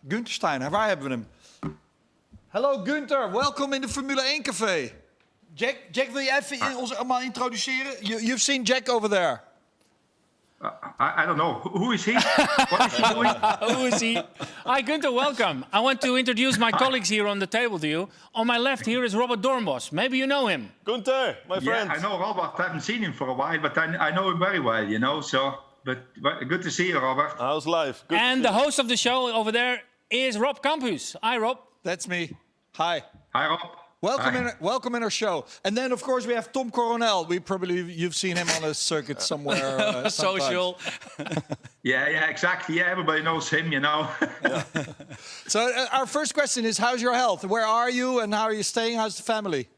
Guenther Steiner, waar hebben we hem? Hallo Guenther, welkom in de Formule 1 café. Jack, wil je even ons allemaal introduceren? You've seen Jack over there. I don't know. Who is he? What is he doing? Who is he? Hi, Guenther, welcome. I want to introduce my colleagues here on the table to you. On my left here is Robert Doornbos. Maybe you know him. Guenther, my friend. Yeah, I know Robert. I haven't seen him for a while, but I know him very well, you know. So, but good to see you, Robert. How's life? Good and the host of the show over there is Rob Campus. Hi, Rob. That's me. Hi. Hi, Rob. Welcome in our show. And then, of course, we have Tom Coronel. You've seen him on a circuit somewhere. Social. Yeah, exactly. Yeah, everybody knows him, you know. So our first question is, how's your health? Where are you and how are you staying? How's the family?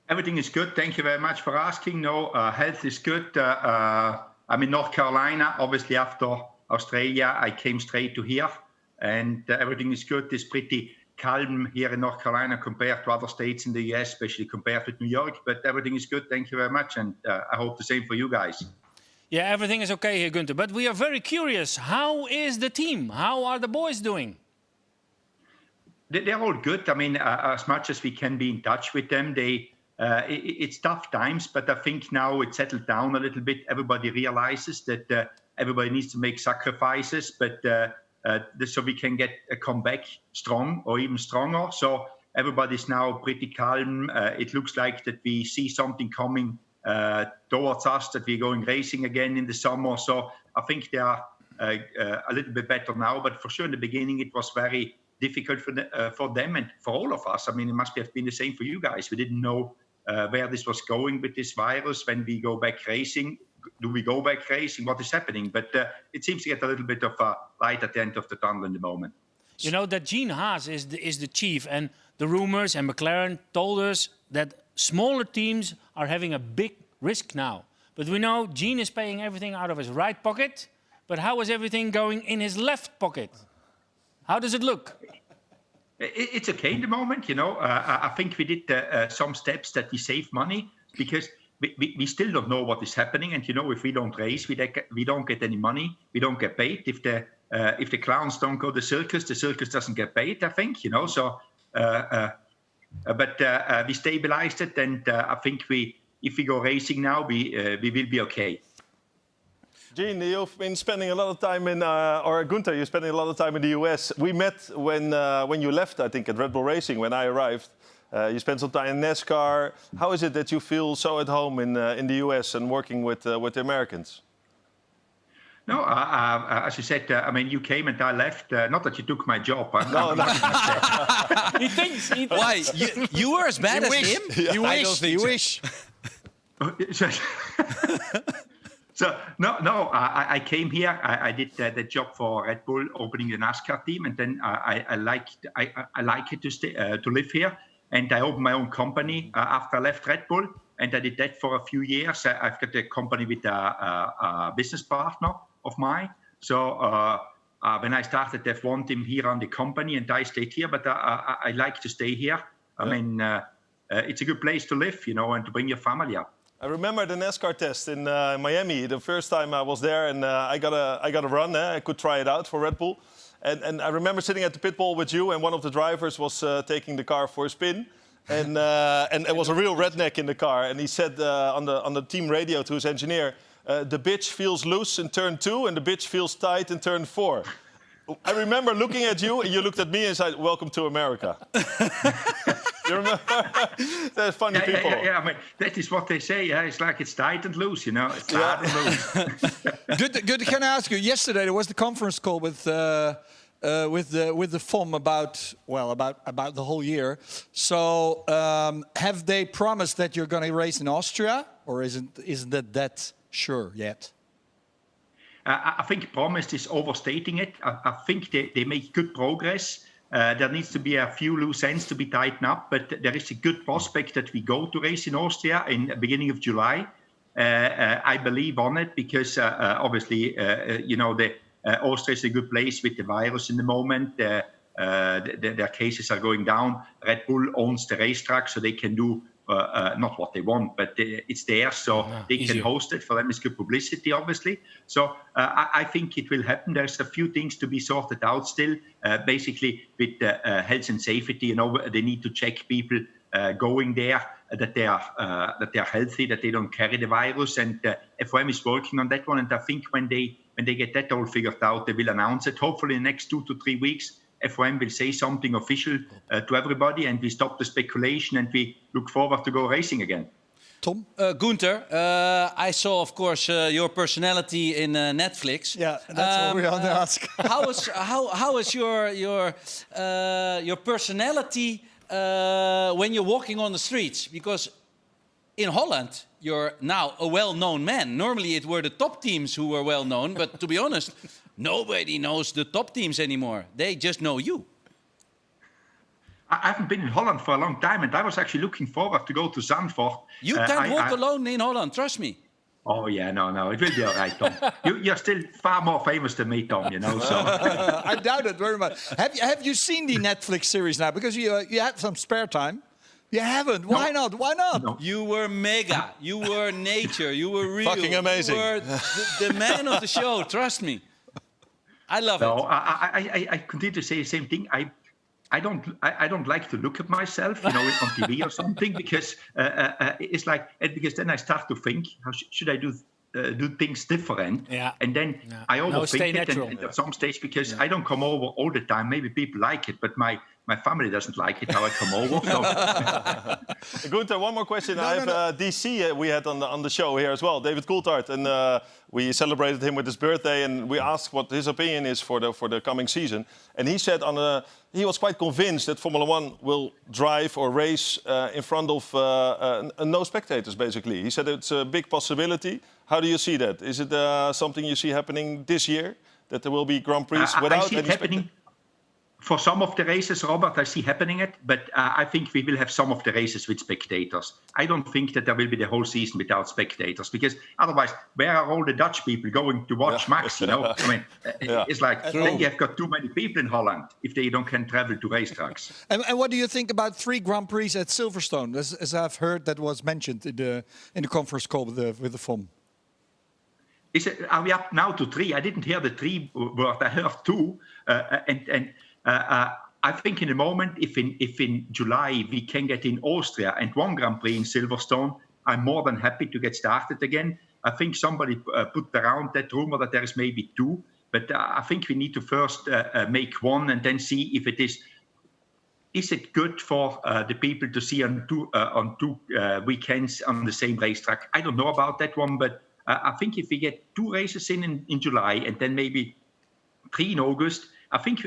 Everything is good. Thank you very much for asking. No, health is good. I'm in North Carolina. Obviously, after Australia, I came straight to here. And everything is good. It's pretty calm here in North Carolina compared to other states in the US, especially compared with New York. But everything is good. Thank you very much. And I hope the same for you guys. Yeah, everything is okay here, Guenther. But we are very curious. How is the team? How are the boys doing? They're all good. I mean, as much as we can be in touch with them, it's tough times. But I think now it's settled down a little bit. Everybody realizes that everybody needs to make sacrifices. But so we can come back strong or even stronger. So everybody's now pretty calm. It looks like that we see something coming towards us, that we're going racing again in the summer. So I think they are a little bit better now. But for sure in the beginning it was very difficult for them and for all of us. I mean, it must have been the same for you guys. We didn't know where this was going with this virus. When we go back racing, do we go back racing? What is happening? But it seems to get a little bit of a light at the end of the tunnel in the moment. You know that Gene Haas is the chief, and the rumors and McLaren told us that smaller teams are having a big risk now. But we know Gene is paying everything out of his right pocket. But how is everything going in his left pocket? How does it look? It's okay in the moment, you know. I think we did some steps that we save money because we still don't know what is happening. And, you know, if we don't race, we don't get any money. We don't get paid. If the clowns don't go to the circus doesn't get paid, I think, you know. So, but we stabilized it. And I think if we go racing now, we will be okay. Gene, you've been spending a lot of time or Guenther, you're spending a lot of time in the US. We met when you left, I think, at Red Bull Racing when I arrived. You spent some time in NASCAR. How is it that you feel so at home in the US and working with the Americans? No, as you said, I mean, you came and I left. Not that you took my job. No. He thinks. Why? You were as bad as him? Yeah. You wish. So I came here. I did the job for Red Bull, opening the NASCAR team, and then I like it to live here. And I opened my own company after I left Red Bull, and I did that for a few years. I've got a company with a business partner of mine. So when I started F1 team here on the company, and I stayed here, but I like to stay here. I mean, it's a good place to live, you know, and to bring your family up. I remember the NASCAR test in Miami. The first time I was there, and I got a run. I could try it out for Red Bull. And I remember sitting at the pit wall with you, and one of the drivers was taking the car for a spin. And it was a real redneck in the car. And he said on the team radio to his engineer, the bitch feels loose in turn 2 and the bitch feels tight in turn 4. I remember looking at you, and you looked at me and said, "Welcome to America." You remember? They're funny people. Yeah, I mean, that is what they say. Yeah, it's like it's tight and loose, you know. It's tight and loose. Good. Can I ask you? Yesterday there was the conference call with the FOM about the whole year. So have they promised that you're going to race in Austria, or isn't that sure yet? I think promised is overstating it. I think they make good progress. There needs to be a few loose ends to be tightened up, but there is a good prospect that we go to race in Austria in the beginning of July. I believe on it because obviously, you know, Austria is a good place with the virus in the moment. Their cases are going down. Red Bull owns the racetrack, so they can do not what they want, but it's there, so they can host it. For them, it's good publicity, obviously. So I think it will happen. There's a few things to be sorted out still. Basically, with health and safety, they need to check people going there that they are healthy, that they don't carry the virus, and FOM is working on that one. And I think when they get that all figured out, they will announce it. Hopefully, in the next 2 to 3 weeks. FOM will say something official to everybody, and we stop the speculation, and we look forward to go racing again. Tom? Guenther, I saw, of course, your personality in Netflix. Yeah, that's what we want to ask. How is your personality when you're walking on the streets? Because in Holland, you're now a well-known man. Normally, it were the top teams who were well-known, but to be honest, nobody knows the top teams anymore. They just know you. I haven't been in Holland for a long time, and I was actually looking forward to go to Zandvoort. You can't walk alone in Holland, trust me. Oh, yeah, no, it will be all right, Tom. You're still far more famous than me, Tom, so... I doubt it very much. Have you seen the Netflix series now? Because you had some spare time. You haven't. Why not? Why not? No. You were mega. You were nature. You were real. Fucking amazing. You were the man of the show, trust me. I love it. No, I continue to say the same thing. I don't like to look at myself, on TV or something, because it's like, because then I start to think, how should I do things different? Yeah. And then I overthink it, and at some stage, because I don't come over all the time. Maybe people like it, but my family doesn't like it how I come over. So. Guenther, one more question. I have DC we had on the show here as well, David Coulthard, and we celebrated him with his birthday, and we asked what his opinion is for the coming season. And he said he was quite convinced that Formula One will drive or race in front of no spectators, basically. He said it's a big possibility. How do you see that? Is it something you see happening this year, that there will be Grand Prix without I see it happening. For some of the races, Robert, I see happening it, but I think we will have some of the races with spectators. I don't think that there will be the whole season without spectators, because otherwise, where are all the Dutch people going to watch Max? I mean, it's like then you have got too many people in Holland if they can travel to racetracks. And what do you think about 3 Grand Prix at Silverstone? As I've heard, that was mentioned in the conference call with the FOM. Are we up now to 3? I didn't hear the 3 word. I heard 2, I think in the moment, if in July we can get in Austria and 1 Grand Prix in Silverstone, I'm more than happy to get started again. I think somebody put around that rumor that there is maybe 2, but I think we need to first make 1 and then see if it is. Is it good for the people to see on two weekends on the same racetrack? I don't know about that one, but I think if we get 2 races in July and then maybe 3 in August, I think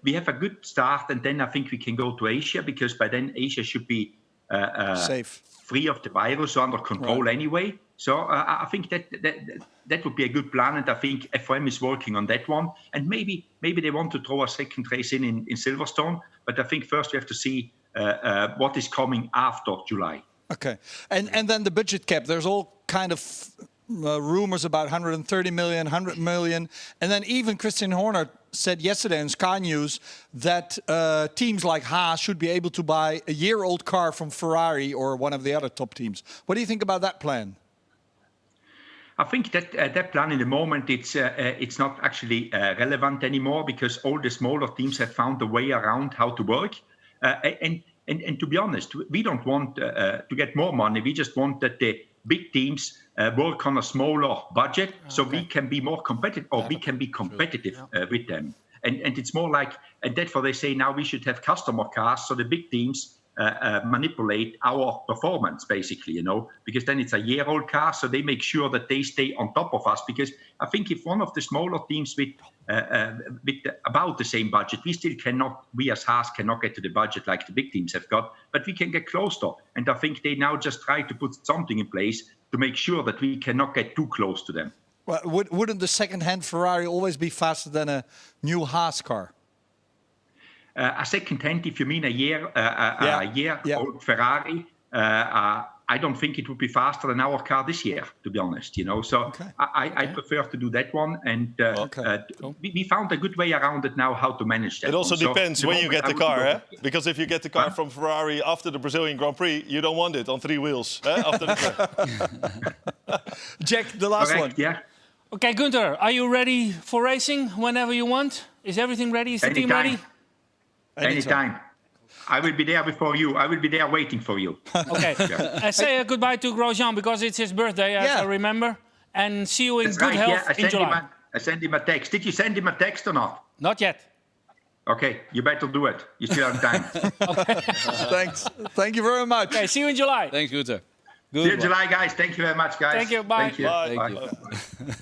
we have a good start, and then I think we can go to Asia, because by then Asia should be safe, free of the virus, under control anyway. So I think that would be a good plan, and I think FOM is working on that one. And maybe they want to throw a second race in Silverstone, but I think first we have to see what is coming after July. Okay, and then the budget cap. There's all kind of rumors about 130 million, 100 million, and then even Christian Horner said yesterday in Sky News that teams like Haas should be able to buy a year-old car from Ferrari or one of the other top teams. What do you think about that plan? I think that that plan in the moment, it's not actually relevant anymore, because all the smaller teams have found a way around how to work. And to be honest, we don't want to get more money. We just want that the big teams work on a smaller budget, so we can be more competitive, or we can be competitive with them. And it's more like, and therefore they say now we should have customer cars, so the big teams manipulate our performance, basically, because then it's a year-old car, so they make sure that they stay on top of us. Because I think if one of the smaller teams with about the same budget, we as Haas cannot get to the budget like the big teams have got, but we can get closer. And I think they now just try to put something in place to make sure that we cannot get too close to them. Well, wouldn't the second-hand Ferrari always be faster than a new Haas car? A second-hand, if you mean a year-old Ferrari, I don't think it would be faster than our car this year, to be honest. So I prefer to do that one, and we found a good way around it now how to manage that. It also depends when you get the car, eh? Yeah. Because if you get the car from Ferrari after the Brazilian Grand Prix, you don't want it on 3 wheels after the track. Jack, the last Correct, one. yeah. Okay, Guenther, are you ready for racing whenever you want? Is everything ready? Is the team ready? Anytime. I will be there before you. I will be there waiting for you. Okay. Say goodbye to Grosjean because it's his birthday, as I remember. And see you in That's good right, health yeah. in July. I sent him a text. Did you send him a text or not? Not yet. Okay, you better do it. You still have time. Thanks. Thank you very much. Okay, see you in July. Thanks, Guenther. See you in July, guys. Thank you very much, guys. Thank you. Bye. Thank you. Bye. Bye.